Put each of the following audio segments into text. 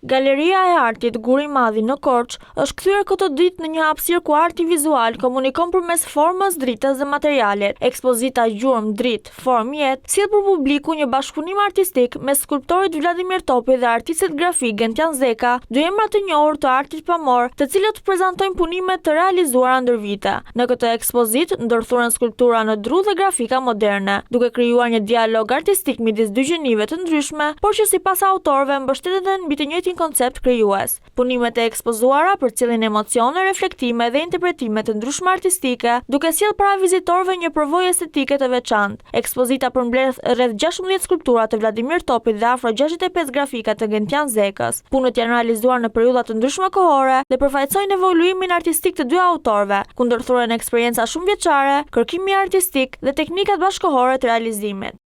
Galeria e Artit Guri i Madhi në Korçë është kthyer këtë ditë në një hapësirë ku arti vizual komunikon përmes formës, dritës dhe materialet. Ekspozita Gjurmë, Dritë, Formë, Jetë sjell për publiku një bashkëpunim artistik mes skulptorit Vladimir Topi dhe artistit grafik Gentian Zeka, dy emra të njohur të artit pamor, të cilët prezantojnë punime të realizuara ndër vite. Në këtë ekspozitë ndërthuren skulptura në dru dhe grafika moderne, duke krijuar një dialog artistik midis dy gjenive të ndryshme, por që sipas autorëve mbështeten mbi të njëjtin koncept krijues. Punimet e ekspozuara përcjellin emocione, reflektime dhe interpretime të ndryshme artistike, duke sjellë para vizitorëve një përvojë estetike të veçantë. Ekspozita përmbledh rreth 16 skulptura të Vladimir Topit dhe afro 65 grafika të Gentian Zekës. Punët janë realizuar në periudha të ndryshme kohore dhe përfaqësojnë evoluimin artistik të dy autorëve, ku ndërthuren eksperjenca shumë vjeçare, kërkimi artistik dhe teknikat bashkëkohore të realizimit.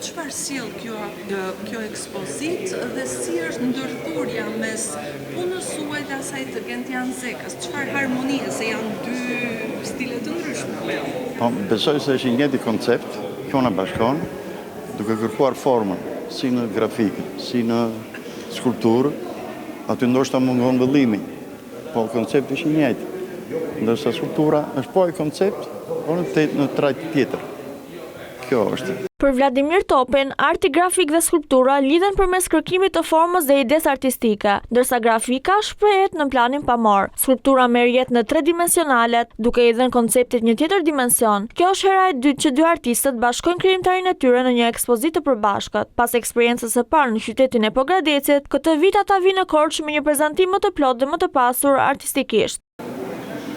Çfarë sjell kjo ekspozitë dhe si është ndërthurja mes punës suaj dhe asaj të Gentian Zekës? Çfarë harmonie, se janë dy stile të ndryshme? Po, besoj se është i njëjti koncept, kjo na bashkon, duke kërkuar formën, si në grafikë, si në skulpturë, aty ndoshta mungon vëllimi, po koncepti është i njëjtë. Ndërsa skulptura është po i koncept, por në trajt tjetër. Kjo është. Për Vladimir Topin, arti grafik dhe skulptura lidhen përmes kërkimit të formës dhe ides artistike, ndërsa grafika shprehet në planin pamor. Skulptura merr jetë në 3 dimensionalet, duke i dhënë konceptit një tjetër dimension. Kjo është hera e dytë që dy artistët bashkojnë krijimtarinë e tyre në një ekspozitë të përbashkët. Pas eksperiencës së parë në qytetin e Pogradecit, këtë vit ata vinë në Korçë me një prezantim më të plotë dhe më të pasur artistikisht.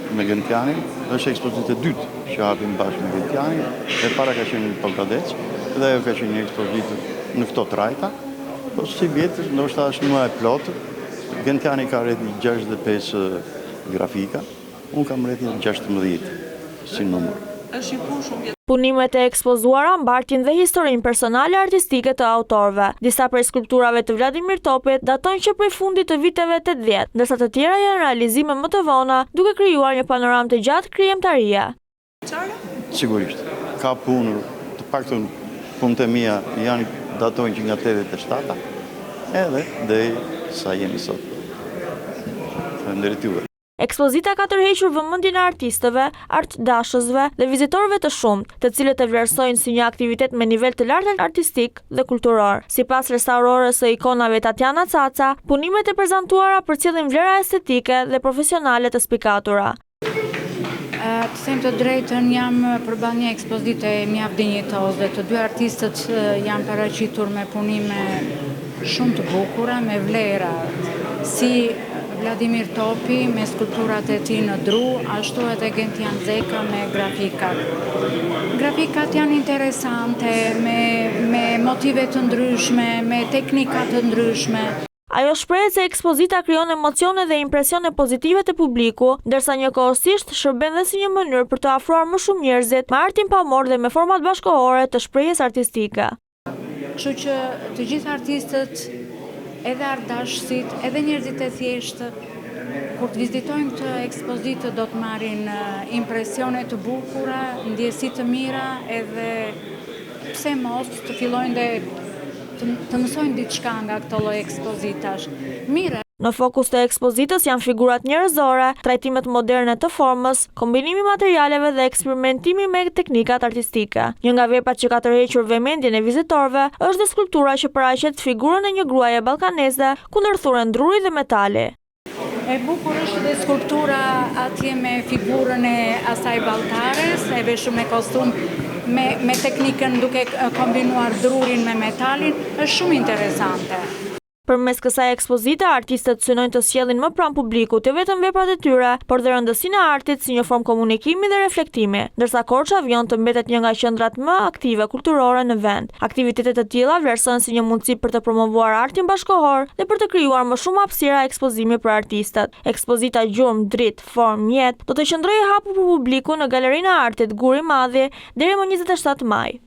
Me Gentianin është ekspozitë e dytë që hapim bashkë me Gentianin, e para ka qenë në Pogradec, dhe ajo ka qenë një ekspozitë në këto trajta, po si vjetër ndoshta është më e plotë. Gentiani ka rreth 65 grafika, unë kam rreth 16 si numër. Është një punë shumë. Punimet e ekspozuara mbartin dhe historinë personale artistike të autorëve. Disa prej skulpturave të Vladimir Topit datojnë që prej fundit të viteve 80, ndërsa të tjera janë realizime më të vona, duke krijuar një panoramë të gjatë krijimtarie. Sigurisht, ka punë, të paktën punët e mia datojnë që nga 87-a, edhe deri sa jemi sot. Faleminderit juve. Ekspozita ka tërhequr vëmendjen e artistëve, artdashësve dhe vizitorëve të shumtë, të cilët e vlerësojnë si një aktivitet me nivel të lartë artistik dhe kulturor. Sipas restaurores së ikonave Tatiana Caca, punimet e prezantuara përcjellin vlera estetike dhe profesionale të spikatura. Të them të drejtën, jam përballë një ekspozite mjaft dinjitoze. Të dy artistët janë paraqitur me punime shumë të bukura, me vlera, si Vladimir Topi me skulpturat e tij në dru, ashtu edhe Gentian Zeka me grafikat. Grafikat janë interesante, me motive të ndryshme, me teknika të ndryshme. Ajo shprehet se ekspozita krijon emocione dhe impresione pozitive te publiku, ndërsa njëkohësisht shërben dhe si një mënyrë për të afruar më shumë njerëzit me artin pamor dhe me format bashkëkohore të shprehjes artistike. Kështu që të gjithë artistët, edhe artdashësit, edhe njerëzit e thjeshtë, kur të vizitojnë këtë ekspozitë do të marrin impresione të bukura, ndjesi të mira, edhe pse mos të fillojnë dhe të mësojnë diçka nga këto lloj ekspozitash. Mire. Në fokus të ekspozitës janë figurat njerëzore, trajtimet moderne të formës, kombinimi materialeve dhe eksperimentimi me teknikat artistike. Një nga veprat që ka tërhequr vëmendjen e vizitorëve është dhe skulptura që paraqet figurën e një gruaje ballkaneze, ku ndërthuren druri dhe metali. E bukur është dhe skulptura atje me figurën e asaj balltares, e veshur me kostum, me teknikën duke kombinuar drurin me metalin, është shumë interesante. Përmes kësaj ekspozite, artistët synojnë të sjellin më pranë publikut jo vetëm veprat e tyre, por dhe rëndësinë e artit si një formë komunikimi dhe reflektimi, ndërsa Korça vjen të mbetet një nga qendrat më aktive kulturore në vend. Aktivitetet të tilla vlerësohen si një mundësi për të promovuar artin bashkëkohor dhe për të krijuar më shumë hapësira ekspozimi për artistët. Ekspozita Gjurmë, Dritë, Formë, Jetë do të qëndrojë hapur për publikun në Galerinë e Artit Guri i Madhi deri më 27 maj.